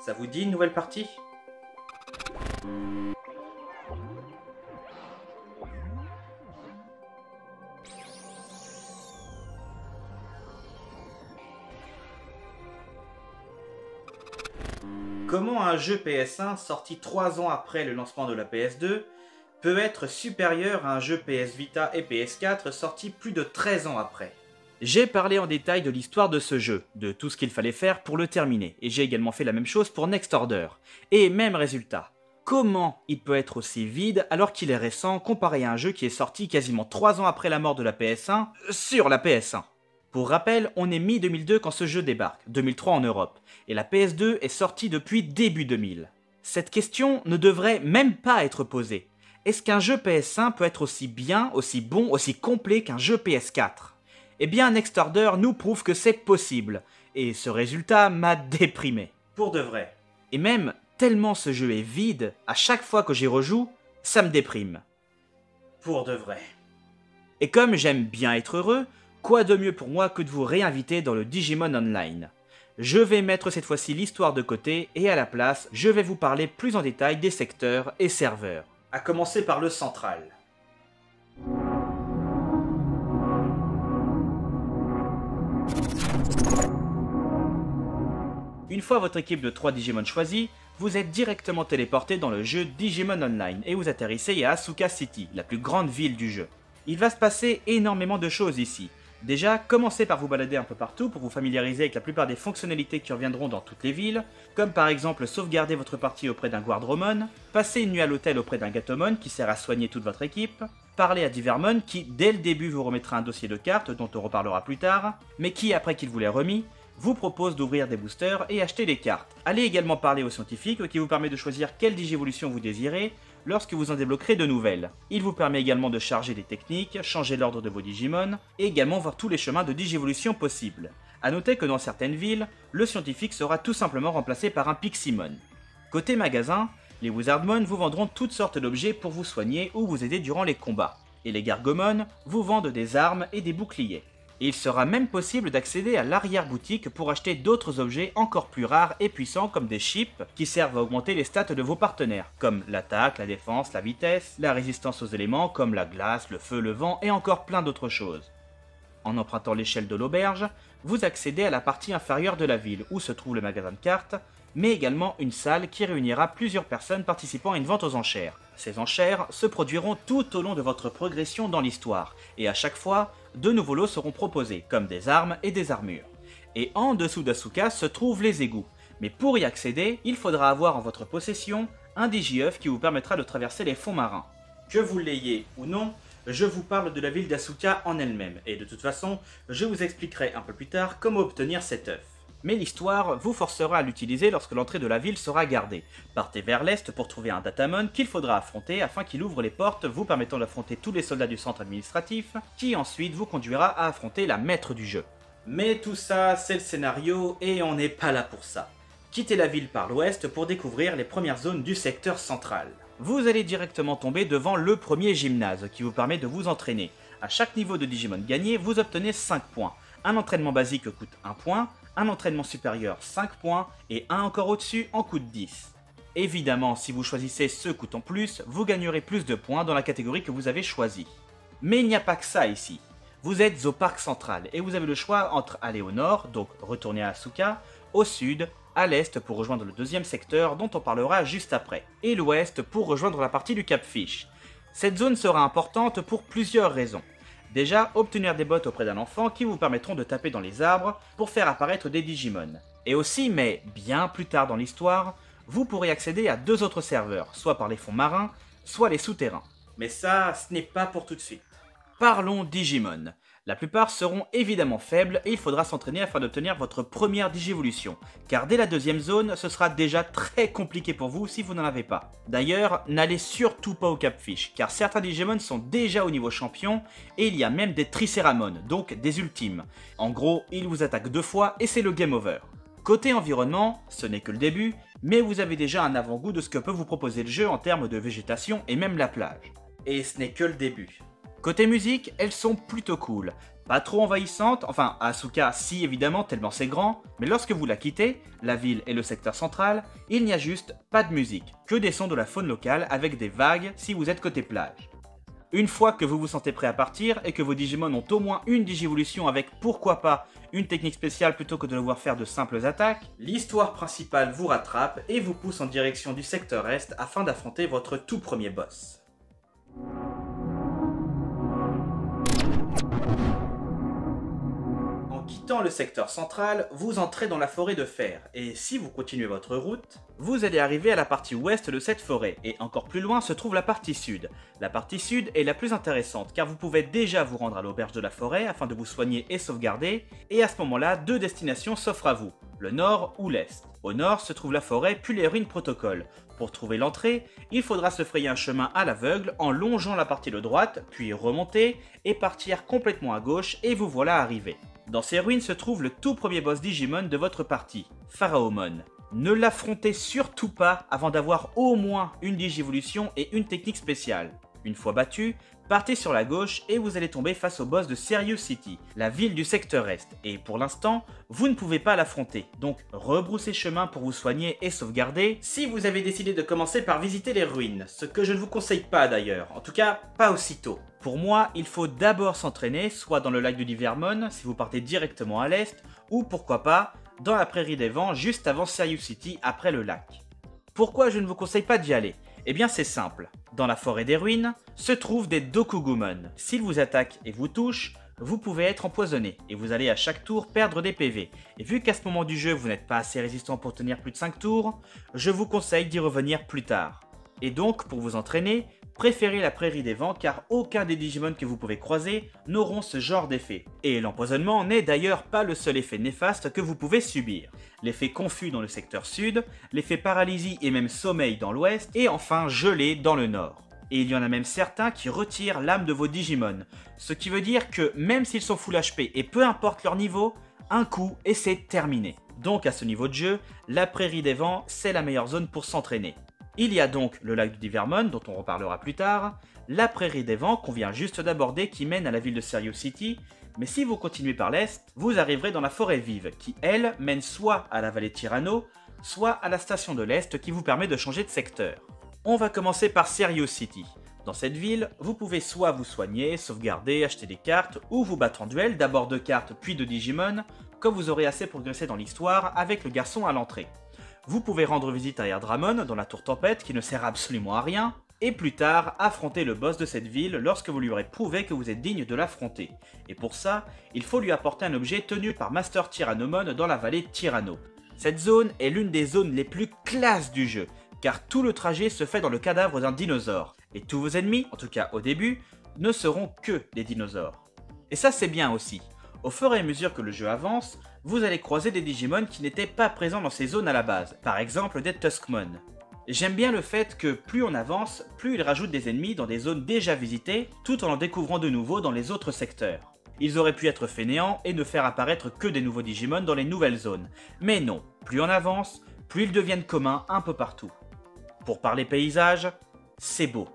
Ça vous dit une nouvelle partie? Comment un jeu PS1 sorti 3 ans après le lancement de la PS2 peut être supérieur à un jeu PS Vita et PS4 sorti plus de 13 ans après? J'ai parlé en détail de l'histoire de ce jeu, de tout ce qu'il fallait faire pour le terminer, et j'ai également fait la même chose pour Next Order. Et même résultat. Comment il peut être aussi vide alors qu'il est récent comparé à un jeu qui est sorti quasiment 3 ans après la mort de la PS1 sur la PS1? Pour rappel, on est mi-2002 quand ce jeu débarque, 2003 en Europe, et la PS2 est sortie depuis début 2000. Cette question ne devrait même pas être posée. Est-ce qu'un jeu PS1 peut être aussi bien, aussi bon, aussi complet qu'un jeu PS4? Eh bien, Next Order nous prouve que c'est possible, et ce résultat m'a déprimé. Pour de vrai. Et même, tellement ce jeu est vide, à chaque fois que j'y rejoue, ça me déprime. Pour de vrai. Et comme j'aime bien être heureux, quoi de mieux pour moi que de vous réinviter dans le Digimon Online? Je vais mettre cette fois-ci l'histoire de côté et à la place, je vais vous parler plus en détail des secteurs et serveurs. À commencer par le central. Une fois votre équipe de 3 Digimon choisie, vous êtes directement téléporté dans le jeu Digimon Online et vous atterrissez à Asuka City, la plus grande ville du jeu. Il va se passer énormément de choses ici. Déjà, commencez par vous balader un peu partout pour vous familiariser avec la plupart des fonctionnalités qui reviendront dans toutes les villes, comme par exemple sauvegarder votre partie auprès d'un Guardromon, passer une nuit à l'hôtel auprès d'un Gatomon qui sert à soigner toute votre équipe, parler à Divermon qui dès le début vous remettra un dossier de cartes dont on reparlera plus tard, mais qui après qu'il vous l'ait remis, vous propose d'ouvrir des boosters et acheter des cartes. Allez également parler au scientifique qui vous permet de choisir quelle digivolution vous désirez lorsque vous en débloquerez de nouvelles. Il vous permet également de charger des techniques, changer l'ordre de vos Digimon, et également voir tous les chemins de digivolution possibles. A noter que dans certaines villes, le scientifique sera tout simplement remplacé par un Piximon. Côté magasin, les Wizardmon vous vendront toutes sortes d'objets pour vous soigner ou vous aider durant les combats, et les Gargomon vous vendent des armes et des boucliers. Et il sera même possible d'accéder à l'arrière-boutique pour acheter d'autres objets encore plus rares et puissants comme des chips qui servent à augmenter les stats de vos partenaires, comme l'attaque, la défense, la vitesse, la résistance aux éléments comme la glace, le feu, le vent et encore plein d'autres choses. En empruntant l'échelle de l'auberge, vous accédez à la partie inférieure de la ville où se trouve le magasin de cartes, mais également une salle qui réunira plusieurs personnes participant à une vente aux enchères. Ces enchères se produiront tout au long de votre progression dans l'histoire, et à chaque fois, de nouveaux lots seront proposés, comme des armes et des armures. Et en dessous d'Asuka se trouvent les égouts, mais pour y accéder, il faudra avoir en votre possession un Digiœuf qui vous permettra de traverser les fonds marins. Que vous l'ayez ou non, je vous parle de la ville d'Asuka en elle-même, et de toute façon, je vous expliquerai un peu plus tard comment obtenir cet œuf. Mais l'histoire vous forcera à l'utiliser lorsque l'entrée de la ville sera gardée. Partez vers l'est pour trouver un Datamon qu'il faudra affronter afin qu'il ouvre les portes vous permettant d'affronter tous les soldats du centre administratif, qui ensuite vous conduira à affronter la maître du jeu. Mais tout ça, c'est le scénario et on n'est pas là pour ça. Quittez la ville par l'ouest pour découvrir les premières zones du secteur central. Vous allez directement tomber devant le premier gymnase qui vous permet de vous entraîner. À chaque niveau de Digimon gagné, vous obtenez 5 points. Un entraînement basique coûte 1 point, un entraînement supérieur 5 points et un encore au-dessus en coûte 10. Évidemment, si vous choisissez ce coûtant plus, vous gagnerez plus de points dans la catégorie que vous avez choisie. Mais il n'y a pas que ça ici. Vous êtes au parc central et vous avez le choix entre aller au nord, donc retourner à Asuka, au sud, à l'est pour rejoindre le deuxième secteur dont on parlera juste après, et l'ouest pour rejoindre la partie du Cap Fish. Cette zone sera importante pour plusieurs raisons. Déjà, obtenir des bottes auprès d'un enfant qui vous permettront de taper dans les arbres pour faire apparaître des Digimon. Et aussi, mais bien plus tard dans l'histoire, vous pourrez accéder à 2 autres serveurs, soit par les fonds marins, soit les souterrains. Mais ça, ce n'est pas pour tout de suite. Parlons Digimon. La plupart seront évidemment faibles et il faudra s'entraîner afin d'obtenir votre première Digivolution, car dès la deuxième zone, ce sera déjà très compliqué pour vous si vous n'en avez pas. D'ailleurs, n'allez surtout pas au Cap Fish, car certains Digimon sont déjà au niveau champion et il y a même des Tricéramon, donc des ultimes. En gros, ils vous attaquent 2 fois et c'est le game over. Côté environnement, ce n'est que le début, mais vous avez déjà un avant-goût de ce que peut vous proposer le jeu en termes de végétation et même la plage. Et ce n'est que le début. Côté musique, elles sont plutôt cool. Pas trop envahissantes, enfin à Asuka si évidemment tellement c'est grand, mais lorsque vous la quittez, la ville et le secteur central, il n'y a juste pas de musique, que des sons de la faune locale avec des vagues si vous êtes côté plage. Une fois que vous vous sentez prêt à partir et que vos Digimon ont au moins une Digivolution avec pourquoi pas une technique spéciale plutôt que de devoir faire de simples attaques, l'histoire principale vous rattrape et vous pousse en direction du secteur Est afin d'affronter votre tout premier boss. En quittant le secteur central, vous entrez dans la forêt de fer, et si vous continuez votre route, vous allez arriver à la partie ouest de cette forêt, et encore plus loin se trouve la partie sud. La partie sud est la plus intéressante, car vous pouvez déjà vous rendre à l'auberge de la forêt afin de vous soigner et sauvegarder, et à ce moment-là, deux destinations s'offrent à vous, le nord ou l'est. Au nord se trouve la forêt puis les ruines protocole. Pour trouver l'entrée, il faudra se frayer un chemin à l'aveugle en longeant la partie de droite, puis remonter, et partir complètement à gauche, et vous voilà arrivé. Dans ces ruines se trouve le tout premier boss Digimon de votre partie, Pharaomon. Ne l'affrontez surtout pas avant d'avoir au moins une Digivolution et une technique spéciale. Une fois battu, partez sur la gauche et vous allez tomber face au boss de Serious City, la ville du secteur Est, et pour l'instant, vous ne pouvez pas l'affronter, donc rebroussez chemin pour vous soigner et sauvegarder si vous avez décidé de commencer par visiter les ruines, ce que je ne vous conseille pas d'ailleurs, en tout cas pas aussitôt. Pour moi, il faut d'abord s'entraîner, soit dans le lac du Divermon, si vous partez directement à l'est, ou pourquoi pas, dans la prairie des vents, juste avant Serious City, après le lac. Pourquoi je ne vous conseille pas d'y aller? Eh bien c'est simple, dans la forêt des ruines, se trouvent des Dokugumon. S'ils vous attaquent et vous touchent, vous pouvez être empoisonné, et vous allez à chaque tour perdre des PV. Et vu qu'à ce moment du jeu vous n'êtes pas assez résistant pour tenir plus de 5 tours, je vous conseille d'y revenir plus tard. Et donc, pour vous entraîner, préférez la prairie des vents car aucun des Digimon que vous pouvez croiser n'auront ce genre d'effet. Et l'empoisonnement n'est d'ailleurs pas le seul effet néfaste que vous pouvez subir. L'effet confus dans le secteur sud, l'effet paralysie et même sommeil dans l'ouest, et enfin gelé dans le nord. Et il y en a même certains qui retirent l'âme de vos Digimon, ce qui veut dire que même s'ils sont full HP et peu importe leur niveau, un coup et c'est terminé. Donc à ce niveau de jeu, la prairie des vents c'est la meilleure zone pour s'entraîner. Il y a donc le lac du Divermon, dont on reparlera plus tard, la prairie des vents qu'on vient juste d'aborder qui mène à la ville de Serious City, mais si vous continuez par l'est, vous arriverez dans la forêt vive, qui elle mène soit à la vallée Tyranno, soit à la station de l'est qui vous permet de changer de secteur. On va commencer par Serious City. Dans cette ville, vous pouvez soit vous soigner, sauvegarder, acheter des cartes, ou vous battre en duel, d'abord de cartes puis de Digimon, quand vous aurez assez progressé dans l'histoire avec le garçon à l'entrée. Vous pouvez rendre visite à Erdramon dans la tour tempête qui ne sert absolument à rien, et plus tard affronter le boss de cette ville lorsque vous lui aurez prouvé que vous êtes digne de l'affronter. Et pour ça, il faut lui apporter un objet tenu par Master Tyrannomon dans la vallée Tyranno. Cette zone est l'une des zones les plus classes du jeu, car tout le trajet se fait dans le cadavre d'un dinosaure, et tous vos ennemis, en tout cas au début, ne seront que des dinosaures. Et ça c'est bien aussi. Au fur et à mesure que le jeu avance, vous allez croiser des Digimon qui n'étaient pas présents dans ces zones à la base, par exemple des Tuskmon. J'aime bien le fait que plus on avance, plus ils rajoutent des ennemis dans des zones déjà visitées, tout en découvrant de nouveaux dans les autres secteurs. Ils auraient pu être fainéants et ne faire apparaître que des nouveaux Digimon dans les nouvelles zones. Mais non, plus on avance, plus ils deviennent communs un peu partout. Pour parler paysage, c'est beau.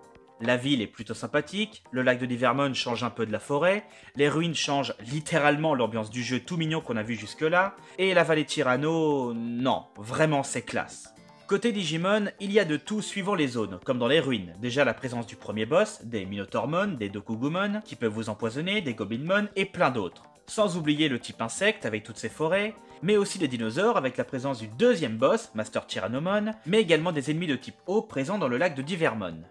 La ville est plutôt sympathique, le lac de Divermon change un peu de la forêt, les ruines changent littéralement l'ambiance du jeu tout mignon qu'on a vu jusque-là, et la vallée Tyranno, non, vraiment c'est classe. Côté Digimon, il y a de tout suivant les zones, comme dans les ruines. Déjà la présence du premier boss, des Minotaurmon, des Dokugumon, qui peuvent vous empoisonner, des Goblinmon et plein d'autres. Sans oublier le type insecte avec toutes ses forêts, mais aussi des dinosaures avec la présence du deuxième boss, Master Tyrannomon, mais également des ennemis de type eau présents dans le lac de Divermon.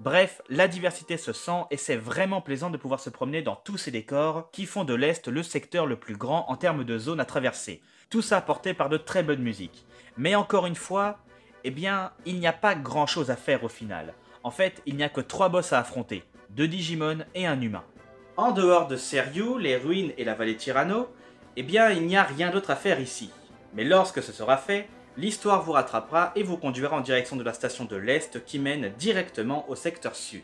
Bref, la diversité se sent et c'est vraiment plaisant de pouvoir se promener dans tous ces décors qui font de l'Est le secteur le plus grand en termes de zones à traverser. Tout ça porté par de très bonnes musiques. Mais encore une fois, eh bien, il n'y a pas grand chose à faire au final. En fait, il n'y a que 3 boss à affronter, 2 Digimon et un humain. En dehors de Serious, les ruines et la vallée Tyranno, eh bien, il n'y a rien d'autre à faire ici. Mais lorsque ce sera fait, l'histoire vous rattrapera et vous conduira en direction de la station de l'Est qui mène directement au secteur sud.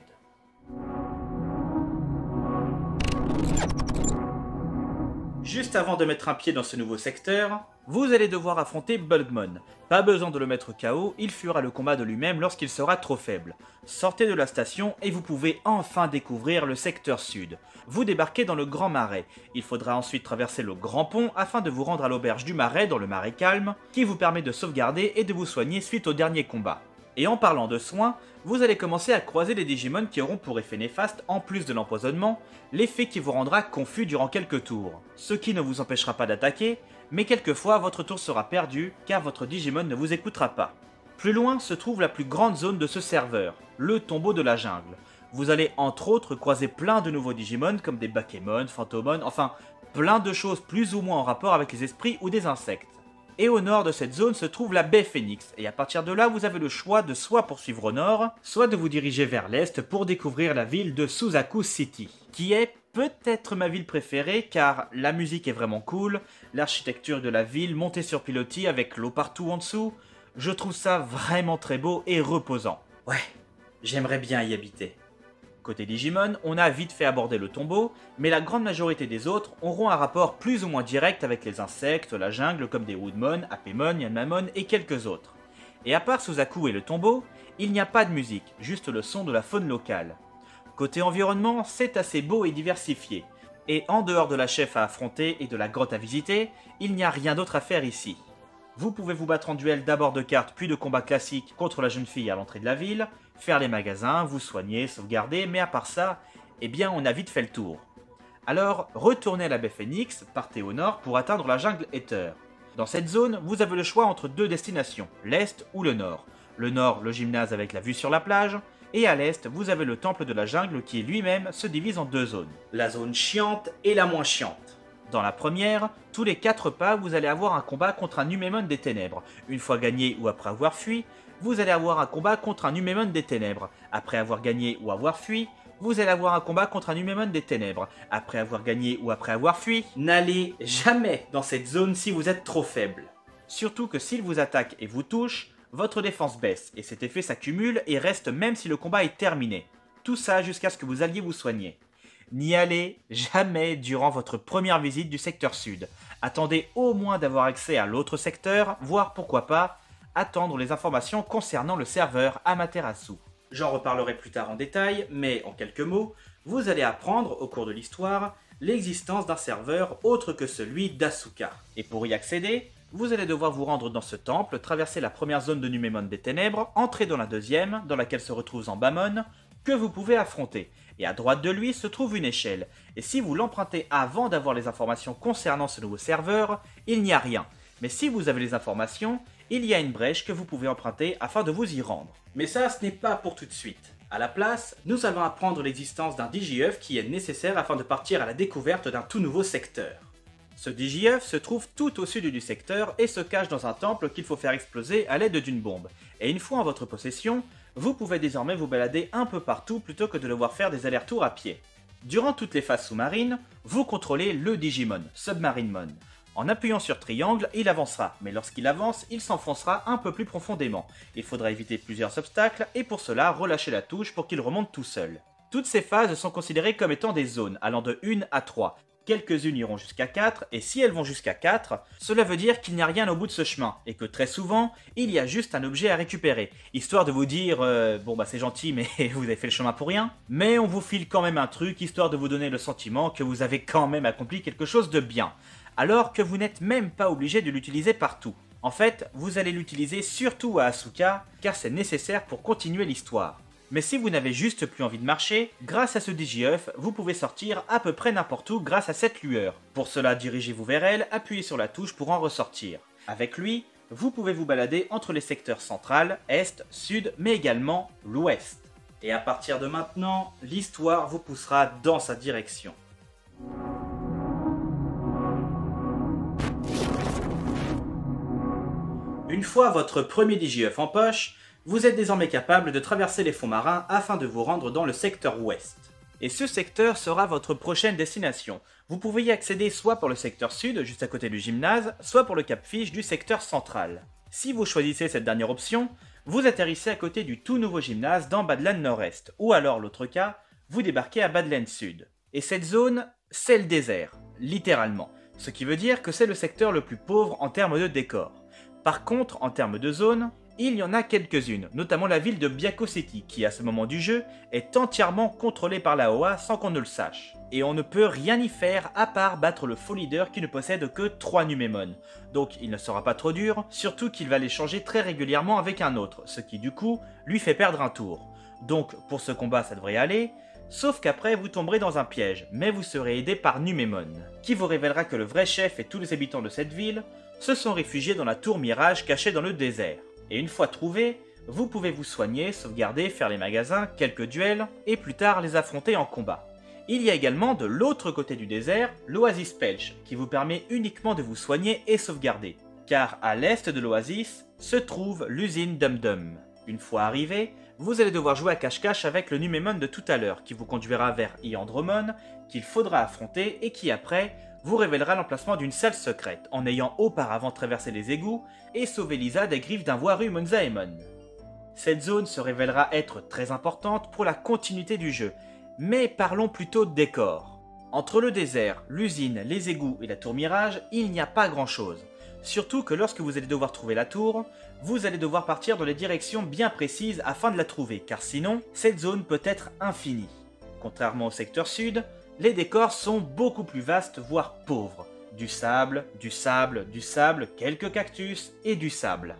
Juste avant de mettre un pied dans ce nouveau secteur, vous allez devoir affronter Bulkmon. Pas besoin de le mettre KO, il fuira le combat de lui-même lorsqu'il sera trop faible. Sortez de la station et vous pouvez enfin découvrir le secteur sud. Vous débarquez dans le Grand Marais. Il faudra ensuite traverser le Grand Pont afin de vous rendre à l'auberge du Marais dans le Marais Calme, qui vous permet de sauvegarder et de vous soigner suite au dernier combat. Et en parlant de soins, vous allez commencer à croiser les Digimon qui auront pour effet néfaste, en plus de l'empoisonnement, l'effet qui vous rendra confus durant quelques tours. Ce qui ne vous empêchera pas d'attaquer, mais quelquefois votre tour sera perdu car votre Digimon ne vous écoutera pas. Plus loin se trouve la plus grande zone de ce serveur, le tombeau de la jungle. Vous allez entre autres croiser plein de nouveaux Digimon comme des Bakemon, Phantomon, enfin plein de choses plus ou moins en rapport avec les esprits ou des insectes. Et au nord de cette zone se trouve la baie Phoenix, et à partir de là vous avez le choix de soit poursuivre au nord, soit de vous diriger vers l'est pour découvrir la ville de Suzaku City, qui est peut-être ma ville préférée car la musique est vraiment cool, l'architecture de la ville montée sur pilotis avec l'eau partout en dessous, je trouve ça vraiment très beau et reposant. Ouais, j'aimerais bien y habiter. Côté Digimon, on a vite fait aborder le tombeau, mais la grande majorité des autres auront un rapport plus ou moins direct avec les insectes, la jungle comme des Woodmon, Apemon, Yanmamon et quelques autres. Et à part Suzaku et le tombeau, il n'y a pas de musique, juste le son de la faune locale. Côté environnement, c'est assez beau et diversifié. Et en dehors de la chef à affronter et de la grotte à visiter, il n'y a rien d'autre à faire ici. Vous pouvez vous battre en duel d'abord de cartes puis de combats classiques contre la jeune fille à l'entrée de la ville, faire les magasins, vous soigner, sauvegarder, mais à part ça, eh bien on a vite fait le tour. Alors, retournez à la baie Phoenix, partez au nord pour atteindre la jungle Ether. Dans cette zone, vous avez le choix entre deux destinations, l'est ou le nord. Le nord, le gymnase avec la vue sur la plage, et à l'est, vous avez le temple de la jungle qui lui-même se divise en deux zones. La zone chiante et la moins chiante. Dans la première, tous les 4 pas, vous allez avoir un combat contre un Numémon des Ténèbres. Une fois gagné ou après avoir fui, vous allez avoir un combat contre un Numémon des Ténèbres. Après avoir gagné ou avoir fui, vous allez avoir un combat contre un Numémon des Ténèbres. Après avoir gagné ou après avoir fui, n'allez jamais dans cette zone si vous êtes trop faible. Surtout que s'il vous attaque et vous touche, votre défense baisse et cet effet s'accumule et reste même si le combat est terminé. Tout ça jusqu'à ce que vous alliez vous soigner. N'y allez jamais durant votre première visite du secteur sud. Attendez au moins d'avoir accès à l'autre secteur, voire pourquoi pas, attendre les informations concernant le serveur Amaterasu. J'en reparlerai plus tard en détail, mais en quelques mots, vous allez apprendre au cours de l'histoire l'existence d'un serveur autre que celui d'Asuka. Et pour y accéder, vous allez devoir vous rendre dans ce temple, traverser la première zone de Numémon des Ténèbres, entrer dans la deuxième, dans laquelle se retrouve Zanbamon, que vous pouvez affronter. Et à droite de lui se trouve une échelle, et si vous l'empruntez avant d'avoir les informations concernant ce nouveau serveur, il n'y a rien. Mais si vous avez les informations, il y a une brèche que vous pouvez emprunter afin de vous y rendre. Mais ça, ce n'est pas pour tout de suite. À la place, nous allons apprendre l'existence d'un Digiœuf qui est nécessaire afin de partir à la découverte d'un tout nouveau secteur. Ce Digiœuf se trouve tout au sud du secteur et se cache dans un temple qu'il faut faire exploser à l'aide d'une bombe. Et une fois en votre possession, vous pouvez désormais vous balader un peu partout plutôt que de devoir faire des allers-retours à pied. Durant toutes les phases sous-marines, vous contrôlez le Digimon, Submarinmon. En appuyant sur triangle, il avancera, mais lorsqu'il avance, il s'enfoncera un peu plus profondément. Il faudra éviter plusieurs obstacles et pour cela relâcher la touche pour qu'il remonte tout seul. Toutes ces phases sont considérées comme étant des zones, allant de 1 à 3. Quelques-unes iront jusqu'à 4, et si elles vont jusqu'à 4, cela veut dire qu'il n'y a rien au bout de ce chemin, et que très souvent, il y a juste un objet à récupérer, histoire de vous dire bon bah c'est gentil mais vous avez fait le chemin pour rien, mais on vous file quand même un truc, histoire de vous donner le sentiment que vous avez quand même accompli quelque chose de bien, alors que vous n'êtes même pas obligé de l'utiliser partout. En fait, vous allez l'utiliser surtout à Asuka, car c'est nécessaire pour continuer l'histoire. Mais si vous n'avez juste plus envie de marcher, grâce à ce Digiœuf, vous pouvez sortir à peu près n'importe où grâce à cette lueur. Pour cela, dirigez-vous vers elle, appuyez sur la touche pour en ressortir. Avec lui, vous pouvez vous balader entre les secteurs central, est, sud, mais également l'ouest. Et à partir de maintenant, l'histoire vous poussera dans sa direction. Une fois votre premier Digiœuf en poche, vous êtes désormais capable de traverser les fonds marins afin de vous rendre dans le secteur ouest. Et ce secteur sera votre prochaine destination. Vous pouvez y accéder soit pour le secteur sud, juste à côté du gymnase, soit pour le Cap Fish du secteur central. Si vous choisissez cette dernière option, vous atterrissez à côté du tout nouveau gymnase dans Badland Nord-Est, ou alors l'autre cas, vous débarquez à Badland Sud. Et cette zone, c'est le désert, littéralement. ce qui veut dire que c'est le secteur le plus pauvre en termes de décor. Par contre, en termes de zones, il y en a quelques-unes, notamment la ville de Byakko City, qui à ce moment du jeu est entièrement contrôlée par la OA sans qu'on ne le sache. Et on ne peut rien y faire à part battre le faux leader qui ne possède que 3 Numémon. Donc il ne sera pas trop dur, surtout qu'il va les changer très régulièrement avec un autre, ce qui du coup lui fait perdre un tour. Donc pour ce combat ça devrait aller, sauf qu'après vous tomberez dans un piège, mais vous serez aidé par Numémon, qui vous révélera que le vrai chef et tous les habitants de cette ville se sont réfugiés dans la tour Mirage cachée dans le désert. Et une fois trouvé, vous pouvez vous soigner, sauvegarder, faire les magasins, quelques duels, et plus tard les affronter en combat. Il y a également de l'autre côté du désert, l'Oasis Pelch, qui vous permet uniquement de vous soigner et sauvegarder. Car à l'est de l'Oasis se trouve l'usine Dum Dum. Une fois arrivé, vous allez devoir jouer à cache-cache avec le Numémon de tout à l'heure, qui vous conduira vers Iandromon, qu'il faudra affronter et qui après vous révélera l'emplacement d'une salle secrète, en ayant auparavant traversé les égouts et sauvé Lisa des griffes d'un voiru Monzaemon. Cette zone se révélera être très importante pour la continuité du jeu, mais parlons plutôt de décor. Entre le désert, l'usine, les égouts et la tour Mirage, il n'y a pas grand chose. Surtout que lorsque vous allez devoir trouver la tour, vous allez devoir partir dans des directions bien précises afin de la trouver, car sinon, cette zone peut être infinie. Contrairement au secteur sud, les décors sont beaucoup plus vastes, voire pauvres. Du sable, du sable, du sable, quelques cactus et du sable.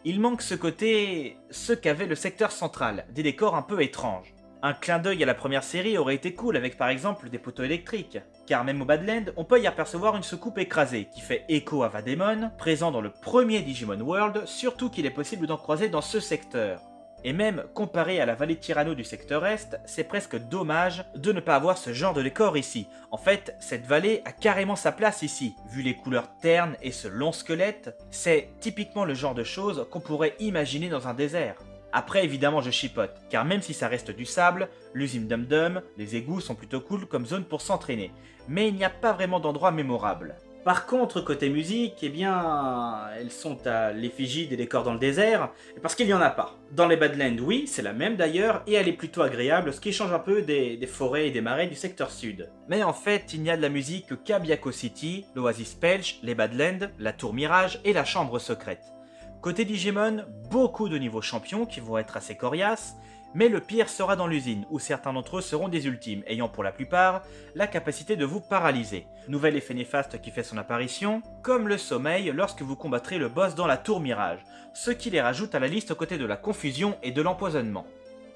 Il manque ce qu'avait le secteur central, des décors un peu étranges. Un clin d'œil à la première série aurait été cool avec par exemple des poteaux électriques, car même au Badland, on peut y apercevoir une soucoupe écrasée qui fait écho à Vademon, présent dans le premier Digimon World, surtout qu'il est possible d'en croiser dans ce secteur. Et même, comparé à la vallée de Tyranno du secteur Est, c'est presque dommage de ne pas avoir ce genre de décor ici. En fait, cette vallée a carrément sa place ici. Vu les couleurs ternes et ce long squelette, c'est typiquement le genre de choses qu'on pourrait imaginer dans un désert. Après, évidemment, je chipote, car même si ça reste du sable, l'usine Dum Dum, les égouts sont plutôt cool comme zone pour s'entraîner. Mais il n'y a pas vraiment d'endroit mémorable. Par contre, côté musique, eh bien, elles sont à l'effigie des décors dans le désert, parce qu'il n'y en a pas. Dans les Badlands, oui, c'est la même d'ailleurs, et elle est plutôt agréable, ce qui change un peu des forêts et des marais du secteur sud. Mais en fait, il n'y a de la musique qu'à Byakko City, l'Oasis Pelch, les Badlands, la Tour Mirage et la Chambre Secrète. Côté Digimon, beaucoup de niveaux champions qui vont être assez coriaces, mais le pire sera dans l'usine, où certains d'entre eux seront des ultimes, ayant pour la plupart la capacité de vous paralyser. Nouvel effet néfaste qui fait son apparition, comme le sommeil lorsque vous combattrez le boss dans la tour Mirage, ce qui les rajoute à la liste aux côtés de la confusion et de l'empoisonnement.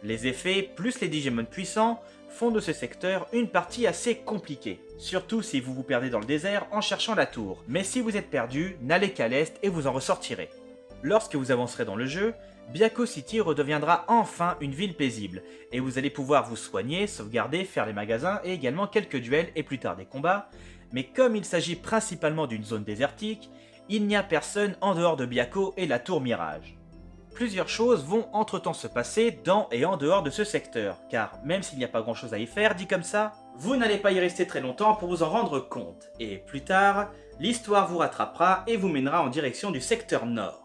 Les effets, plus les Digimon puissants, font de ce secteur une partie assez compliquée, surtout si vous vous perdez dans le désert en cherchant la tour, mais si vous êtes perdu, n'allez qu'à l'est et vous en ressortirez. Lorsque vous avancerez dans le jeu, Byakko City redeviendra enfin une ville paisible, et vous allez pouvoir vous soigner, sauvegarder, faire les magasins et également quelques duels et plus tard des combats, mais comme il s'agit principalement d'une zone désertique, il n'y a personne en dehors de Byakko et la tour Mirage. Plusieurs choses vont entre-temps se passer dans et en dehors de ce secteur, car même s'il n'y a pas grand chose à y faire, dit comme ça, vous n'allez pas y rester très longtemps pour vous en rendre compte, et plus tard, l'histoire vous rattrapera et vous mènera en direction du secteur nord.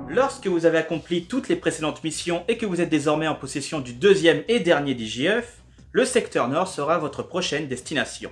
Lorsque vous avez accompli toutes les précédentes missions et que vous êtes désormais en possession du deuxième et dernier DigiF, le secteur nord sera votre prochaine destination.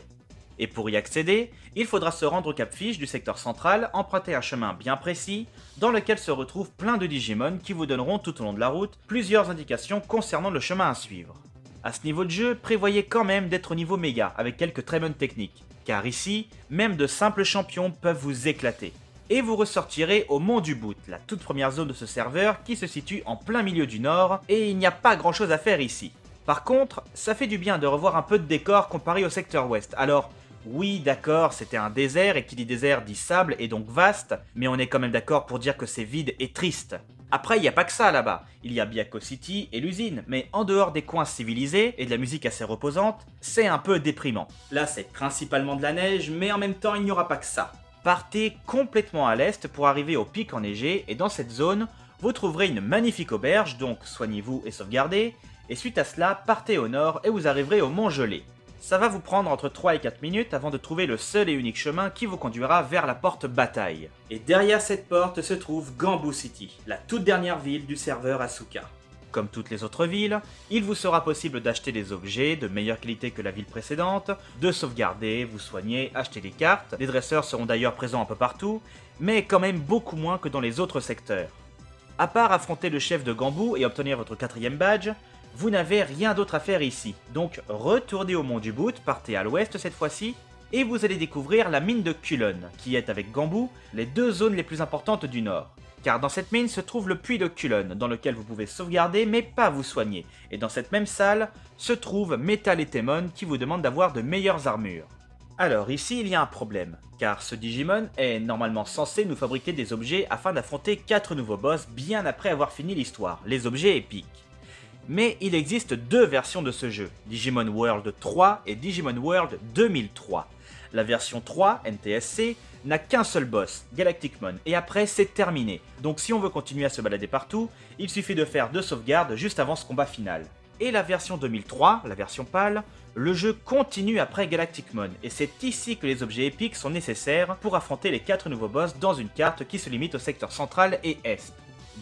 Et pour y accéder, il faudra se rendre au Cap Fiche du secteur central, emprunter un chemin bien précis, dans lequel se retrouvent plein de Digimon qui vous donneront tout au long de la route plusieurs indications concernant le chemin à suivre. À ce niveau de jeu, prévoyez quand même d'être au niveau méga, avec quelques très bonnes techniques, car ici, même de simples champions peuvent vous éclater. Et vous ressortirez au Mont du Bout, la toute première zone de ce serveur qui se situe en plein milieu du nord, et il n'y a pas grand chose à faire ici. Par contre, ça fait du bien de revoir un peu de décor comparé au secteur ouest. Alors, oui d'accord, c'était un désert, et qui dit désert dit sable et donc vaste, mais on est quand même d'accord pour dire que c'est vide et triste. Après, il n'y a pas que ça là-bas, il y a Byakko City et l'usine, mais en dehors des coins civilisés et de la musique assez reposante, c'est un peu déprimant. Là, c'est principalement de la neige, mais en même temps, il n'y aura pas que ça. Partez complètement à l'est pour arriver au pic enneigé, et dans cette zone, vous trouverez une magnifique auberge, donc soignez-vous et sauvegardez, et suite à cela, partez au nord et vous arriverez au Mont Gelé. Ça va vous prendre entre 3 et 4 minutes avant de trouver le seul et unique chemin qui vous conduira vers la porte bataille. Et derrière cette porte se trouve Gamboo City, la toute dernière ville du serveur Asuka. Comme toutes les autres villes, il vous sera possible d'acheter des objets de meilleure qualité que la ville précédente, de sauvegarder, vous soigner, acheter des cartes. Les dresseurs seront d'ailleurs présents un peu partout, mais quand même beaucoup moins que dans les autres secteurs. À part affronter le chef de Gambou et obtenir votre 4e badge, vous n'avez rien d'autre à faire ici. Donc retournez au mont du Boot, partez à l'ouest cette fois-ci, et vous allez découvrir la mine de Kulon, qui est avec Gambou les deux zones les plus importantes du nord. Car dans cette mine se trouve le puits de Kulon, dans lequel vous pouvez sauvegarder mais pas vous soigner. Et dans cette même salle se trouve Metal et Temon qui vous demandent d'avoir de meilleures armures. Alors ici il y a un problème, car ce Digimon est normalement censé nous fabriquer des objets afin d'affronter 4 nouveaux boss bien après avoir fini l'histoire, les objets épiques. Mais il existe deux versions de ce jeu, Digimon World 3 et Digimon World 2003. La version 3, NTSC, n'a qu'un seul boss, Galacticmon, et après c'est terminé. Donc si on veut continuer à se balader partout, il suffit de faire 2 sauvegardes juste avant ce combat final. Et la version 2003, la version pâle, le jeu continue après Galacticmon, et c'est ici que les objets épiques sont nécessaires pour affronter les 4 nouveaux boss dans une carte qui se limite au secteur central et est.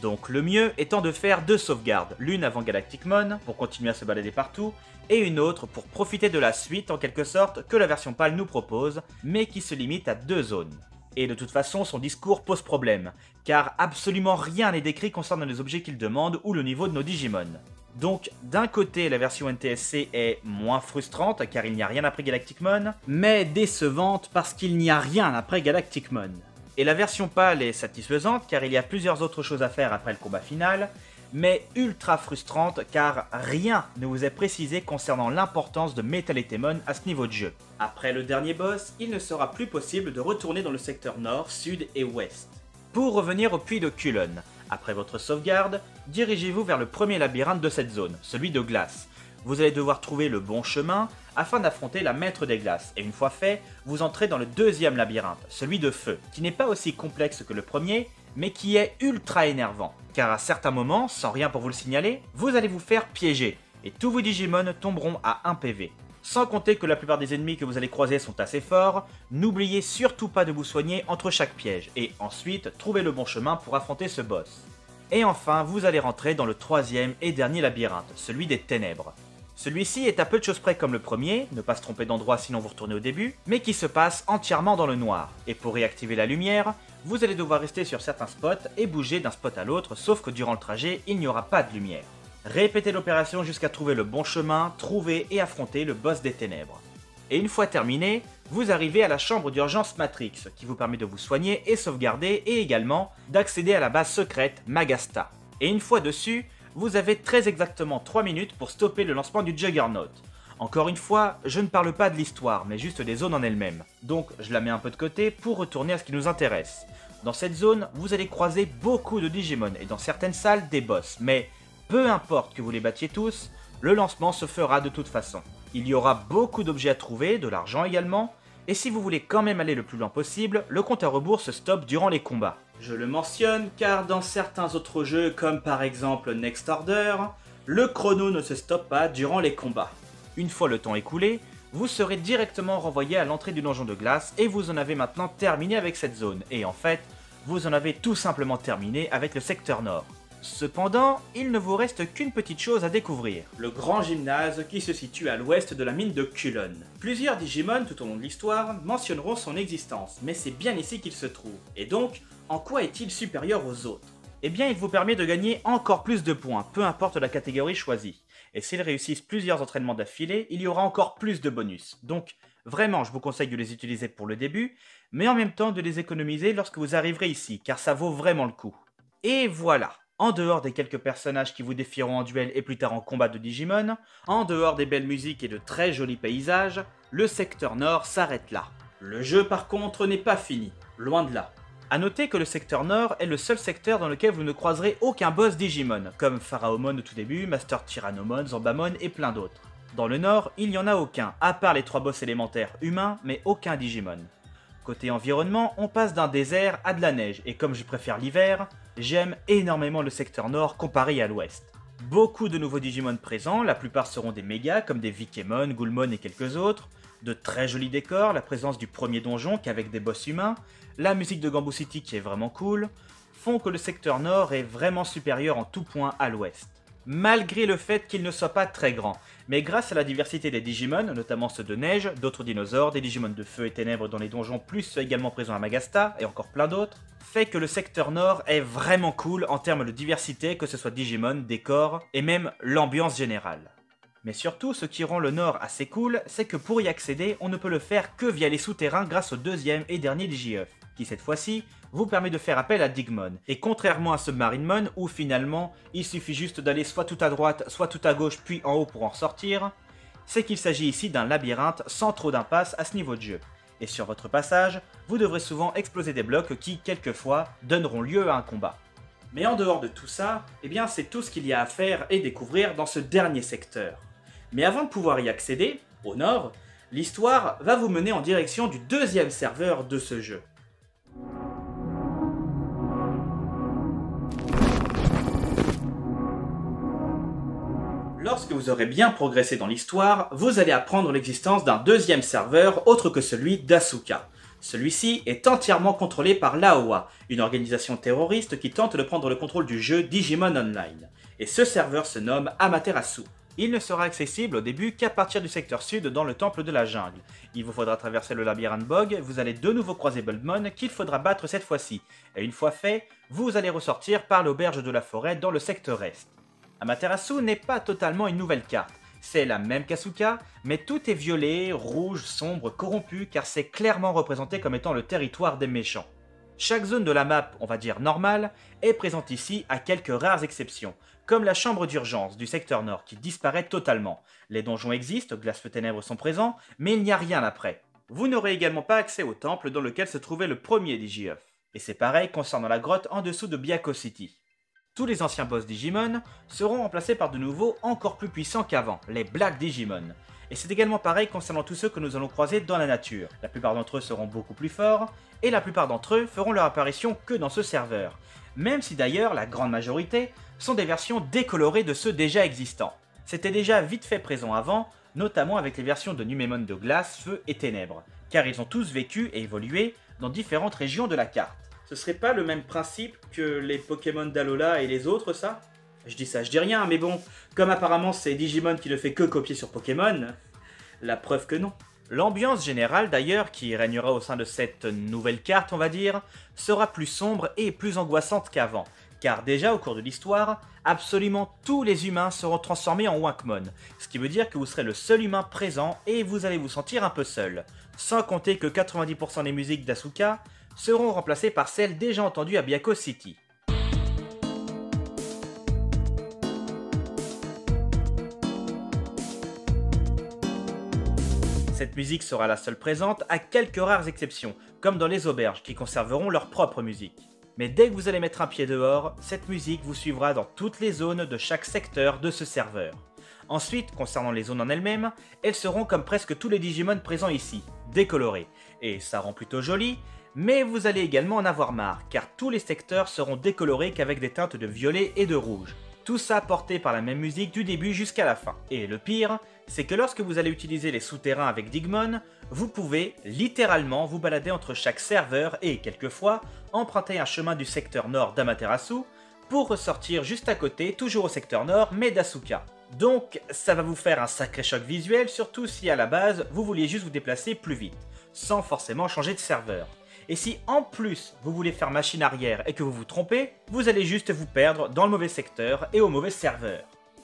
Donc le mieux étant de faire 2 sauvegardes, l'une avant Galacticmon, pour continuer à se balader partout, et une autre pour profiter de la suite en quelque sorte que la version pâle nous propose, mais qui se limite à 2 zones. Et de toute façon son discours pose problème, car absolument rien n'est décrit concernant les objets qu'il demande ou le niveau de nos Digimon. Donc d'un côté la version NTSC est moins frustrante car il n'y a rien après Galacticmon, mais décevante parce qu'il n'y a rien après Galacticmon. Et la version pâle est satisfaisante car il y a plusieurs autres choses à faire après le combat final, mais ultra frustrante car rien ne vous est précisé concernant l'importance de Metal et Temon à ce niveau de jeu. Après le dernier boss, il ne sera plus possible de retourner dans le secteur nord, sud et ouest. Pour revenir au puits de Kulon, après votre sauvegarde, dirigez-vous vers le premier labyrinthe de cette zone, celui de glace. Vous allez devoir trouver le bon chemin afin d'affronter la maître des glaces, et une fois fait, vous entrez dans le deuxième labyrinthe, celui de feu, qui n'est pas aussi complexe que le premier, mais qui est ultra énervant, car à certains moments, sans rien pour vous le signaler, vous allez vous faire piéger, et tous vos Digimon tomberont à 1 PV. Sans compter que la plupart des ennemis que vous allez croiser sont assez forts, n'oubliez surtout pas de vous soigner entre chaque piège, et ensuite trouvez le bon chemin pour affronter ce boss. Et enfin, vous allez rentrer dans le troisième et dernier labyrinthe, celui des ténèbres. Celui-ci est à peu de choses près comme le premier, ne pas se tromper d'endroit sinon vous retournez au début, mais qui se passe entièrement dans le noir. Et pour réactiver la lumière, vous allez devoir rester sur certains spots et bouger d'un spot à l'autre, sauf que durant le trajet, il n'y aura pas de lumière. Répétez l'opération jusqu'à trouver le bon chemin, trouver et affronter le boss des ténèbres. Et une fois terminé, vous arrivez à la chambre d'urgence Matrix, qui vous permet de vous soigner et sauvegarder, et également d'accéder à la base secrète Magasta. Et une fois dessus, vous avez très exactement 3 minutes pour stopper le lancement du Juggernaut. Encore une fois, je ne parle pas de l'histoire, mais juste des zones en elles-mêmes. Donc je la mets un peu de côté pour retourner à ce qui nous intéresse. Dans cette zone, vous allez croiser beaucoup de Digimon, et dans certaines salles, des boss, mais peu importe que vous les battiez tous, le lancement se fera de toute façon. Il y aura beaucoup d'objets à trouver, de l'argent également, et si vous voulez quand même aller le plus loin possible, le compte à rebours se stoppe durant les combats. Je le mentionne car dans certains autres jeux, comme par exemple Next Order, le chrono ne se stoppe pas durant les combats. Une fois le temps écoulé, vous serez directement renvoyé à l'entrée du donjon de glace et vous en avez maintenant terminé avec cette zone, et en fait, vous en avez tout simplement terminé avec le secteur nord. Cependant, il ne vous reste qu'une petite chose à découvrir, le grand gymnase qui se situe à l'ouest de la mine de Kulon. Plusieurs Digimon tout au long de l'histoire mentionneront son existence, mais c'est bien ici qu'il se trouve. Et donc, en quoi est-il supérieur aux autres? Eh bien, il vous permet de gagner encore plus de points, peu importe la catégorie choisie. Et s'ils réussissent plusieurs entraînements d'affilée, il y aura encore plus de bonus. Donc, vraiment, je vous conseille de les utiliser pour le début, mais en même temps de les économiser lorsque vous arriverez ici, car ça vaut vraiment le coup. Et voilà! En dehors des quelques personnages qui vous défieront en duel et plus tard en combat de Digimon, en dehors des belles musiques et de très jolis paysages, le secteur nord s'arrête là. Le jeu par contre n'est pas fini, loin de là. A noter que le secteur nord est le seul secteur dans lequel vous ne croiserez aucun boss Digimon, comme Pharaomon au tout début, Master Tyrannomon, Zambamon et plein d'autres. Dans le nord, il n'y en a aucun, à part les 3 boss élémentaires humains, mais aucun Digimon. Côté environnement, on passe d'un désert à de la neige, et comme je préfère l'hiver, j'aime énormément le secteur nord comparé à l'ouest. Beaucoup de nouveaux Digimon présents, la plupart seront des mégas comme des Vikemon, Gulmon et quelques autres, de très jolis décors, la présence du premier donjon qu'avec des boss humains, la musique de Gambou City qui est vraiment cool, font que le secteur nord est vraiment supérieur en tout point à l'ouest. malgré le fait qu'il ne soit pas très grand. Mais grâce à la diversité des Digimon, notamment ceux de neige, d'autres dinosaures, des Digimon de feu et ténèbres dans les donjons, plus ceux également présents à Magasta, et encore plein d'autres, fait que le secteur nord est vraiment cool en termes de diversité, que ce soit Digimon, décors, et même l'ambiance générale. Mais surtout, ce qui rend le nord assez cool, c'est que pour y accéder, on ne peut le faire que via les souterrains grâce au deuxième et dernier DigiF, qui cette fois-ci vous permet de faire appel à Digmon. Et contrairement à Submarinemon, où finalement il suffit juste d'aller soit tout à droite, soit tout à gauche, puis en haut pour en ressortir, c'est qu'il s'agit ici d'un labyrinthe sans trop d'impasse à ce niveau de jeu. Et sur votre passage, vous devrez souvent exploser des blocs qui, quelquefois, donneront lieu à un combat. Mais en dehors de tout ça, eh bien c'est tout ce qu'il y a à faire et découvrir dans ce dernier secteur. Mais avant de pouvoir y accéder, au nord, l'histoire va vous mener en direction du deuxième serveur de ce jeu. Lorsque vous aurez bien progressé dans l'histoire, vous allez apprendre l'existence d'un deuxième serveur autre que celui d'Asuka. Celui-ci est entièrement contrôlé par l'AOA, une organisation terroriste qui tente de prendre le contrôle du jeu Digimon Online. Et ce serveur se nomme Amaterasu. Il ne sera accessible au début qu'à partir du secteur sud dans le temple de la jungle. Il vous faudra traverser le labyrinthe Bog, vous allez de nouveau croiser Bulbmon qu'il faudra battre cette fois-ci. Et une fois fait, vous allez ressortir par l'auberge de la forêt dans le secteur est. Amaterasu n'est pas totalement une nouvelle carte. C'est la même qu'Asuka, mais tout est violet, rouge, sombre, corrompu car c'est clairement représenté comme étant le territoire des méchants. Chaque zone de la map, on va dire normale, est présente ici à quelques rares exceptions, comme la chambre d'urgence du secteur nord qui disparaît totalement. Les donjons existent, Glace-Feu Ténèbres sont présents, mais il n'y a rien après. Vous n'aurez également pas accès au temple dans lequel se trouvait le premier DigiF. Et c'est pareil concernant la grotte en dessous de Byakko City. Tous les anciens boss Digimon seront remplacés par de nouveaux encore plus puissants qu'avant, les Black Digimon. Et c'est également pareil concernant tous ceux que nous allons croiser dans la nature. La plupart d'entre eux seront beaucoup plus forts, et la plupart d'entre eux feront leur apparition que dans ce serveur. Même si d'ailleurs la grande majorité sont des versions décolorées de ceux déjà existants. C'était déjà vite fait présent avant, notamment avec les versions de Numemon de glace, feu et ténèbres, car ils ont tous vécu et évolué dans différentes régions de la carte. Ce serait pas le même principe que les Pokémon d'Alola et les autres, ça? Je dis ça, je dis rien, mais bon, comme apparemment c'est Digimon qui ne fait que copier sur Pokémon, la preuve que non. L'ambiance générale d'ailleurs, qui régnera au sein de cette nouvelle carte on va dire, sera plus sombre et plus angoissante qu'avant, car déjà au cours de l'histoire, absolument tous les humains seront transformés en Wankmon, ce qui veut dire que vous serez le seul humain présent et vous allez vous sentir un peu seul, sans compter que 90% des musiques d'Asuka seront remplacées par celles déjà entendues à Byakko City. Cette musique sera la seule présente à quelques rares exceptions, comme dans les auberges qui conserveront leur propre musique. Mais dès que vous allez mettre un pied dehors, cette musique vous suivra dans toutes les zones de chaque secteur de ce serveur. Ensuite, concernant les zones en elles-mêmes, elles seront comme presque tous les Digimon présents ici, décolorées. Et ça rend plutôt joli, mais vous allez également en avoir marre, car tous les secteurs seront décolorés qu'avec des teintes de violet et de rouge. Tout ça porté par la même musique du début jusqu'à la fin. Et le pire, c'est que lorsque vous allez utiliser les souterrains avec Digmon, vous pouvez littéralement vous balader entre chaque serveur et, quelquefois, emprunter un chemin du secteur nord d'Amaterasu pour ressortir juste à côté, toujours au secteur nord, mais d'Asuka. Donc ça va vous faire un sacré choc visuel, surtout si à la base vous vouliez juste vous déplacer plus vite, sans forcément changer de serveur. Et si en plus vous voulez faire machine arrière et que vous vous trompez, vous allez juste vous perdre dans le mauvais secteur et au mauvais serveur.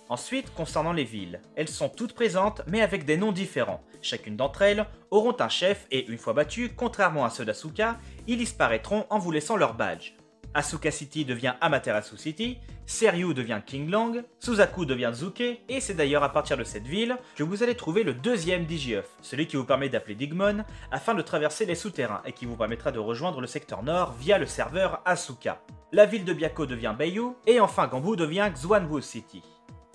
Ensuite, concernant les villes, elles sont toutes présentes mais avec des noms différents. Chacune d'entre elles auront un chef et une fois battus, contrairement à ceux d'Asuka, ils disparaîtront en vous laissant leur badge. Asuka City devient Amaterasu City, Seryu devient Kinglang, Suzaku devient Zuke, et c'est d'ailleurs à partir de cette ville que vous allez trouver le deuxième DigiF, celui qui vous permet d'appeler Digmon afin de traverser les souterrains et qui vous permettra de rejoindre le secteur nord via le serveur Asuka. La ville de Byakko devient Beiyu, et enfin Ganbu devient Xuanwu City.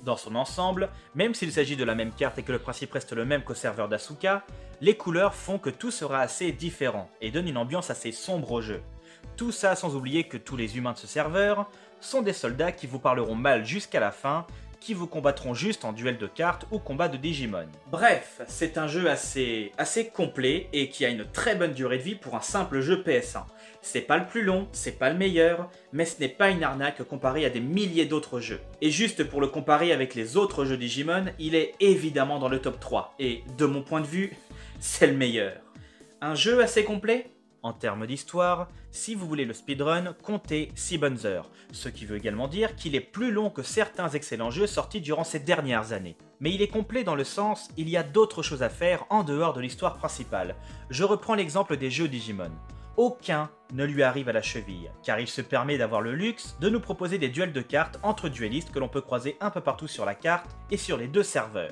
Dans son ensemble, même s'il s'agit de la même carte et que le principe reste le même qu'au serveur d'Asuka, les couleurs font que tout sera assez différent et donnent une ambiance assez sombre au jeu. Tout ça sans oublier que tous les humains de ce serveur sont des soldats qui vous parleront mal jusqu'à la fin, qui vous combattront juste en duel de cartes ou combat de Digimon. Bref, c'est un jeu assez complet et qui a une très bonne durée de vie pour un simple jeu PS1. C'est pas le plus long, c'est pas le meilleur, mais ce n'est pas une arnaque comparé à des milliers d'autres jeux. Et juste pour le comparer avec les autres jeux Digimon, il est évidemment dans le top 3, et de mon point de vue, c'est le meilleur. Un jeu assez complet ? En termes d'histoire, si vous voulez le speedrun, comptez 6 bonnes heures, ce qui veut également dire qu'il est plus long que certains excellents jeux sortis durant ces dernières années. Mais il est complet dans le sens, il y a d'autres choses à faire en dehors de l'histoire principale. Je reprends l'exemple des jeux Digimon. Aucun ne lui arrive à la cheville, car il se permet d'avoir le luxe de nous proposer des duels de cartes entre duellistes que l'on peut croiser un peu partout sur la carte et sur les deux serveurs.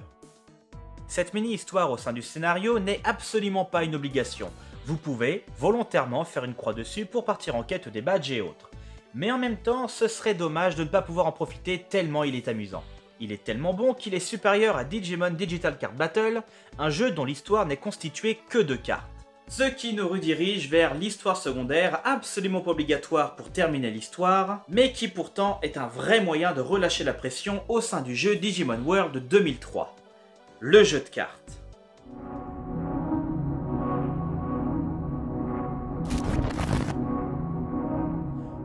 Cette mini-histoire au sein du scénario n'est absolument pas une obligation. Vous pouvez volontairement faire une croix dessus pour partir en quête des badges et autres. Mais en même temps, ce serait dommage de ne pas pouvoir en profiter tellement il est amusant. Il est tellement bon qu'il est supérieur à Digimon Digital Card Battle, un jeu dont l'histoire n'est constituée que de cartes. Ce qui nous redirige vers l'histoire secondaire, absolument pas obligatoire pour terminer l'histoire, mais qui pourtant est un vrai moyen de relâcher la pression au sein du jeu Digimon World 2003. Le jeu de cartes.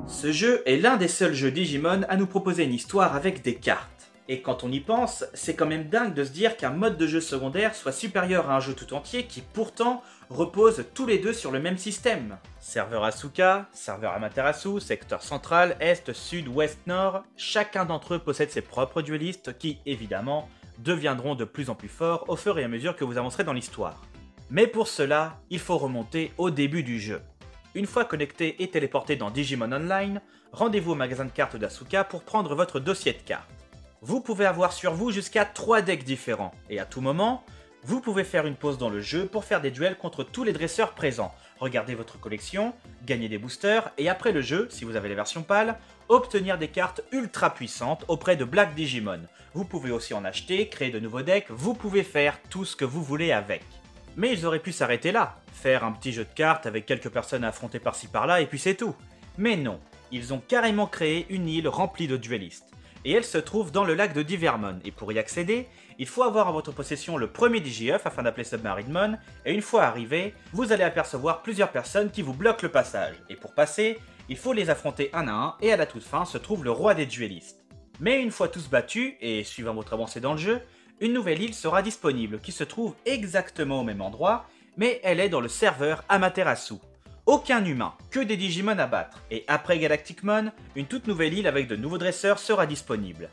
Ce jeu est l'un des seuls jeux Digimon à nous proposer une histoire avec des cartes. Et quand on y pense, c'est quand même dingue de se dire qu'un mode de jeu secondaire soit supérieur à un jeu tout entier qui pourtant repose tous les deux sur le même système. Serveur Asuka, serveur Amaterasu, secteur central, est, sud, ouest, nord, chacun d'entre eux possède ses propres duellistes qui, évidemment, deviendront de plus en plus forts au fur et à mesure que vous avancerez dans l'histoire. Mais pour cela, il faut remonter au début du jeu. Une fois connecté et téléporté dans Digimon Online, rendez-vous au magasin de cartes d'Asuka pour prendre votre dossier de cartes. Vous pouvez avoir sur vous jusqu'à 3 decks différents, et à tout moment, vous pouvez faire une pause dans le jeu pour faire des duels contre tous les dresseurs présents, regarder votre collection, gagner des boosters, et après le jeu, si vous avez les versions pâles, obtenir des cartes ultra puissantes auprès de Black Digimon. Vous pouvez aussi en acheter, créer de nouveaux decks, vous pouvez faire tout ce que vous voulez avec. Mais ils auraient pu s'arrêter là, faire un petit jeu de cartes avec quelques personnes à affronter par-ci par-là et puis c'est tout. Mais non, ils ont carrément créé une île remplie de duellistes. Et elle se trouve dans le lac de Divermon, et pour y accéder, il faut avoir en votre possession le premier Digi-œuf afin d'appeler Submarinmon, et une fois arrivé, vous allez apercevoir plusieurs personnes qui vous bloquent le passage. Et pour passer, il faut les affronter un à un, et à la toute fin se trouve le roi des duellistes. Mais une fois tous battus, et suivant votre avancée dans le jeu, une nouvelle île sera disponible qui se trouve exactement au même endroit, mais elle est dans le serveur Amaterasu. Aucun humain, que des Digimon à battre, et après Galacticmon, une toute nouvelle île avec de nouveaux dresseurs sera disponible.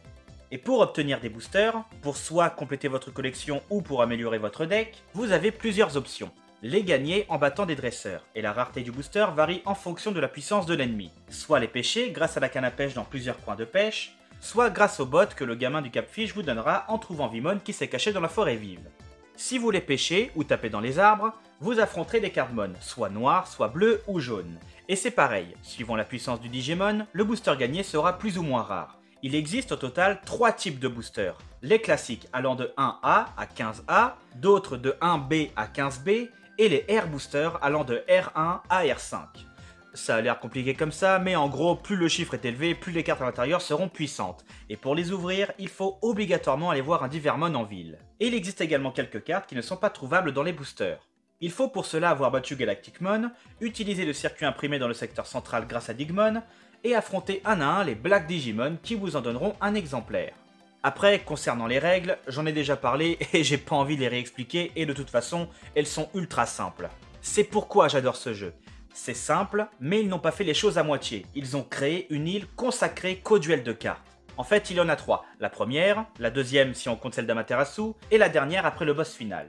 Et pour obtenir des boosters, pour soit compléter votre collection ou pour améliorer votre deck, vous avez plusieurs options. Les gagner en battant des dresseurs, et la rareté du booster varie en fonction de la puissance de l'ennemi. Soit les pêcher grâce à la canne à pêche dans plusieurs coins de pêche, soit grâce au bot que le gamin du Cap-Fiche vous donnera en trouvant Vimon qui s'est caché dans la forêt vive. Si vous les pêchez ou tapez dans les arbres, vous affronterez des Cardmon, soit noirs, soit bleus ou jaunes. Et c'est pareil, suivant la puissance du Digimon, le booster gagné sera plus ou moins rare. Il existe au total 3 types de boosters. Les classiques allant de 1A à 15A, d'autres de 1B à 15B, et les Air Boosters allant de R1 à R5. Ça a l'air compliqué comme ça, mais en gros, plus le chiffre est élevé, plus les cartes à l'intérieur seront puissantes. Et pour les ouvrir, il faut obligatoirement aller voir un Divermon en ville. Et il existe également quelques cartes qui ne sont pas trouvables dans les boosters. Il faut pour cela avoir battu Galacticmon, utiliser le circuit imprimé dans le secteur central grâce à Digmon, et affronter un à un les Black Digimon qui vous en donneront un exemplaire. Après, concernant les règles, j'en ai déjà parlé et j'ai pas envie de les réexpliquer et de toute façon, elles sont ultra simples. C'est pourquoi j'adore ce jeu. C'est simple, mais ils n'ont pas fait les choses à moitié. Ils ont créé une île consacrée qu'au duel de cartes. En fait, il y en a 3. La première, la deuxième si on compte celle d'Amaterasu, et la dernière après le boss final.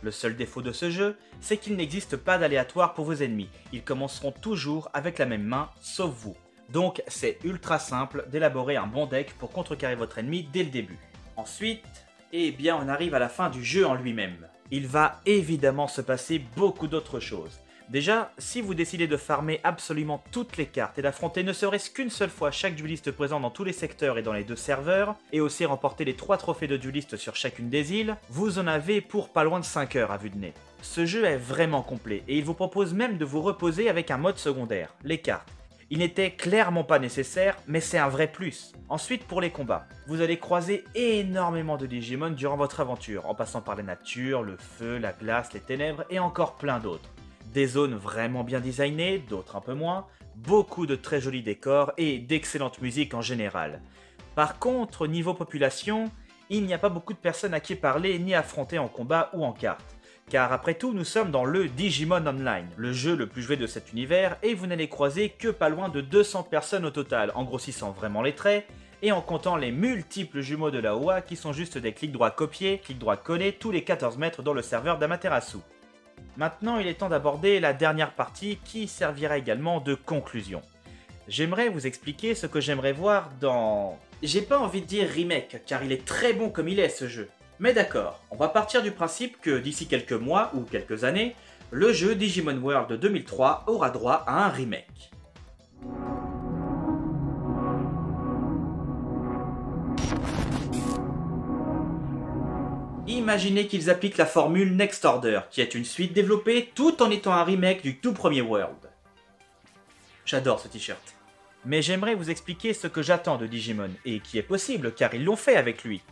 Le seul défaut de ce jeu, c'est qu'il n'existe pas d'aléatoire pour vos ennemis. Ils commenceront toujours avec la même main, sauf vous. Donc c'est ultra simple d'élaborer un bon deck pour contrecarrer votre ennemi dès le début. Ensuite, eh bien on arrive à la fin du jeu en lui-même. Il va évidemment se passer beaucoup d'autres choses. Déjà, si vous décidez de farmer absolument toutes les cartes et d'affronter ne serait-ce qu'une seule fois chaque dueliste présent dans tous les secteurs et dans les 2 serveurs, et aussi remporter les 3 trophées de dueliste sur chacune des îles, vous en avez pour pas loin de 5 heures à vue de nez. Ce jeu est vraiment complet, et il vous propose même de vous reposer avec un mode secondaire, les cartes. Il n'était clairement pas nécessaire, mais c'est un vrai plus. Ensuite, pour les combats, vous allez croiser énormément de Digimon durant votre aventure, en passant par la nature, le feu, la glace, les ténèbres et encore plein d'autres. Des zones vraiment bien designées, d'autres un peu moins, beaucoup de très jolis décors et d'excellente musique en général. Par contre, niveau population, il n'y a pas beaucoup de personnes à qui parler ni affronter en combat ou en carte. Car après tout, nous sommes dans le Digimon Online, le jeu le plus joué de cet univers, et vous n'allez croiser que pas loin de 200 personnes au total, en grossissant vraiment les traits, et en comptant les multiples jumeaux de la OA qui sont juste des clics droits copiés, clics droits collés tous les 14 mètres dans le serveur d'Amaterasu. Maintenant, il est temps d'aborder la dernière partie qui servira également de conclusion. J'aimerais vous expliquer ce que j'aimerais voir dans... J'ai pas envie de dire remake, car il est très bon comme il est ce jeu. Mais d'accord, on va partir du principe que d'ici quelques mois ou quelques années, le jeu Digimon World 2003 aura droit à un remake. Imaginez qu'ils appliquent la formule Next Order, qui est une suite développée tout en étant un remake du tout premier World. J'adore ce t-shirt. Mais j'aimerais vous expliquer ce que j'attends de Digimon, et qui est possible car ils l'ont fait avec lui.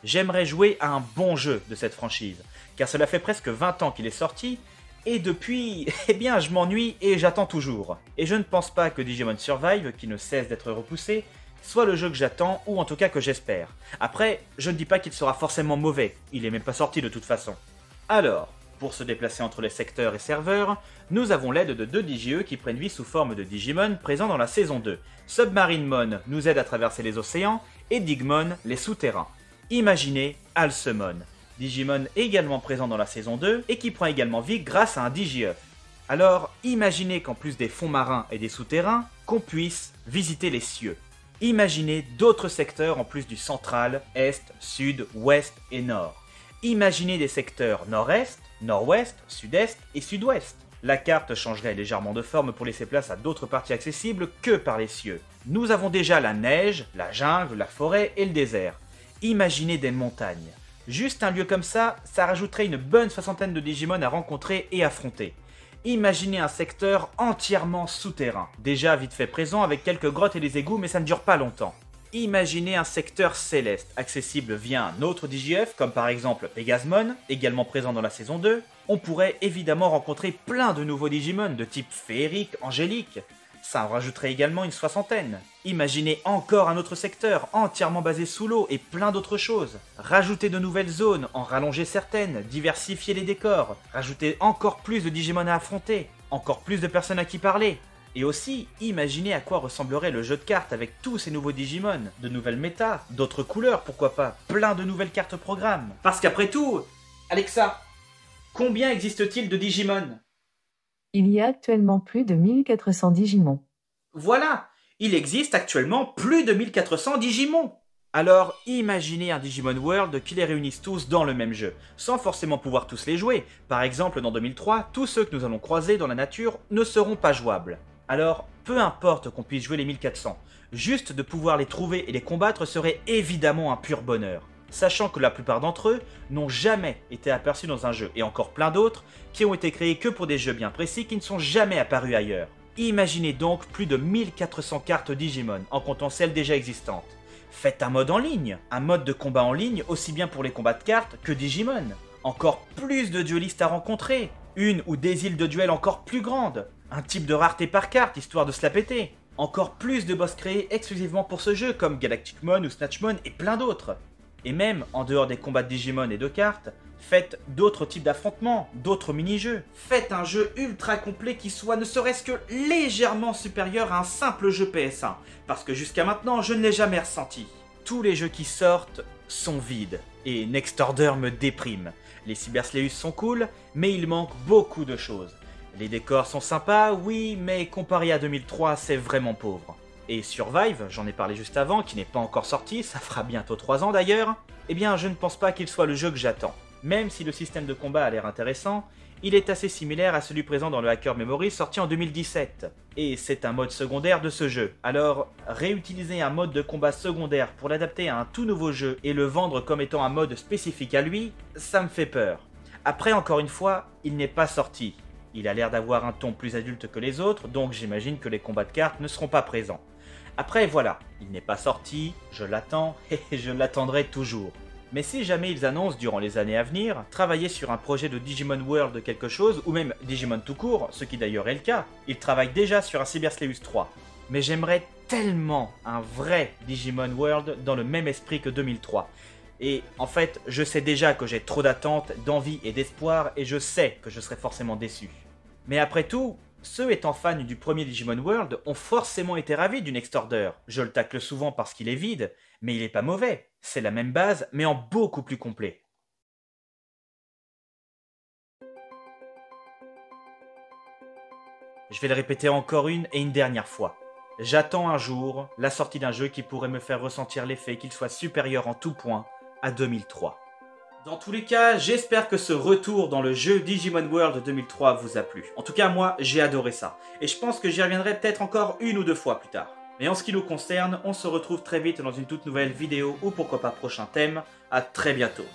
J'aimerais jouer à un bon jeu de cette franchise, car cela fait presque 20 ans qu'il est sorti, et depuis, eh bien je m'ennuie et j'attends toujours. Et je ne pense pas que Digimon Survive, qui ne cesse d'être repoussé, soit le jeu que j'attends, ou en tout cas que j'espère. Après, je ne dis pas qu'il sera forcément mauvais, il est même pas sorti de toute façon. Alors, pour se déplacer entre les secteurs et serveurs, nous avons l'aide de 2 Digi-E qui prennent vie sous forme de Digimon présents dans la saison 2. Submarinmon nous aide à traverser les océans, et Digmon les souterrains. Imaginez Alcemon, Digimon également présent dans la saison 2 et qui prend également vie grâce à un Digi-œuf. Alors, imaginez qu'en plus des fonds marins et des souterrains, qu'on puisse visiter les cieux. Imaginez d'autres secteurs en plus du central, est, sud, ouest et nord. Imaginez des secteurs nord-est, nord-ouest, sud-est et sud-ouest. La carte changerait légèrement de forme pour laisser place à d'autres parties accessibles que par les cieux. Nous avons déjà la neige, la jungle, la forêt et le désert. Imaginez des montagnes. Juste un lieu comme ça rajouterait une bonne 60aine de Digimon à rencontrer et affronter. Imaginez un secteur entièrement souterrain, déjà vite fait présent avec quelques grottes et des égouts mais ça ne dure pas longtemps. Imaginez un secteur céleste, accessible via un autre Digi-œuf, comme par exemple Pegasmon, également présent dans la saison 2. On pourrait évidemment rencontrer plein de nouveaux Digimon de type féerique, angélique. Ça en rajouterait également une 60aine. Imaginez encore un autre secteur, entièrement basé sous l'eau et plein d'autres choses. Rajouter de nouvelles zones, en rallonger certaines, diversifier les décors, rajouter encore plus de Digimon à affronter, encore plus de personnes à qui parler. Et aussi, imaginez à quoi ressemblerait le jeu de cartes avec tous ces nouveaux Digimon, de nouvelles méta, d'autres couleurs, pourquoi pas, plein de nouvelles cartes programmes. Parce qu'après tout, Alexa, combien existe-t-il de Digimon ? Il y a actuellement plus de 1400 Digimon. Voilà, il existe actuellement plus de 1400 Digimon. Alors imaginez un Digimon World qui les réunisse tous dans le même jeu, sans forcément pouvoir tous les jouer. Par exemple, dans 2003, tous ceux que nous allons croiser dans la nature ne seront pas jouables. Alors, peu importe qu'on puisse jouer les 1400, juste de pouvoir les trouver et les combattre serait évidemment un pur bonheur. Sachant que la plupart d'entre eux n'ont jamais été aperçus dans un jeu, et encore plein d'autres qui ont été créés que pour des jeux bien précis qui ne sont jamais apparus ailleurs. Imaginez donc plus de 1400 cartes Digimon, en comptant celles déjà existantes. Faites un mode en ligne, un mode de combat en ligne aussi bien pour les combats de cartes que Digimon. Encore plus de duelistes à rencontrer, une ou des îles de duel encore plus grandes, un type de rareté par carte histoire de se la péter. Encore plus de boss créés exclusivement pour ce jeu comme Galacticmon ou Snatchmon et plein d'autres. Et même, en dehors des combats de Digimon et de cartes, faites d'autres types d'affrontements, d'autres mini-jeux. Faites un jeu ultra complet qui soit ne serait-ce que légèrement supérieur à un simple jeu PS1, parce que jusqu'à maintenant, je ne l'ai jamais ressenti. Tous les jeux qui sortent sont vides, et Next Order me déprime. Les Cybersleus sont cool, mais il manque beaucoup de choses. Les décors sont sympas, oui, mais comparé à 2003, c'est vraiment pauvre. Et Survive, j'en ai parlé juste avant, qui n'est pas encore sorti, ça fera bientôt 3 ans d'ailleurs, eh bien je ne pense pas qu'il soit le jeu que j'attends. Même si le système de combat a l'air intéressant, il est assez similaire à celui présent dans le Hacker Memory sorti en 2017. Et c'est un mode secondaire de ce jeu. Alors, réutiliser un mode de combat secondaire pour l'adapter à un tout nouveau jeu et le vendre comme étant un mode spécifique à lui, ça me fait peur. Après, encore une fois, il n'est pas sorti. Il a l'air d'avoir un ton plus adulte que les autres, donc j'imagine que les combats de cartes ne seront pas présents. Après voilà, il n'est pas sorti, je l'attends et je l'attendrai toujours. Mais si jamais ils annoncent durant les années à venir travailler sur un projet de Digimon World de quelque chose, ou même Digimon tout court, ce qui d'ailleurs est le cas, ils travaillent déjà sur un Cybersleus 3. Mais j'aimerais tellement un vrai Digimon World dans le même esprit que 2003. Et en fait, je sais déjà que j'ai trop d'attentes, d'envie et d'espoir, et je sais que je serai forcément déçu. Mais après tout, ceux étant fans du premier Digimon World ont forcément été ravis du Next Order. Je le tacle souvent parce qu'il est vide, mais il est pas mauvais. C'est la même base, mais en beaucoup plus complet. Je vais le répéter encore une et une dernière fois. J'attends un jour la sortie d'un jeu qui pourrait me faire ressentir l'effet qu'il soit supérieur en tout point à 2003. Dans tous les cas, j'espère que ce retour dans le jeu Digimon World 2003 vous a plu. En tout cas, moi, j'ai adoré ça. Et je pense que j'y reviendrai peut-être encore une ou deux fois plus tard. Mais en ce qui nous concerne, on se retrouve très vite dans une toute nouvelle vidéo ou pourquoi pas prochain thème. À très bientôt.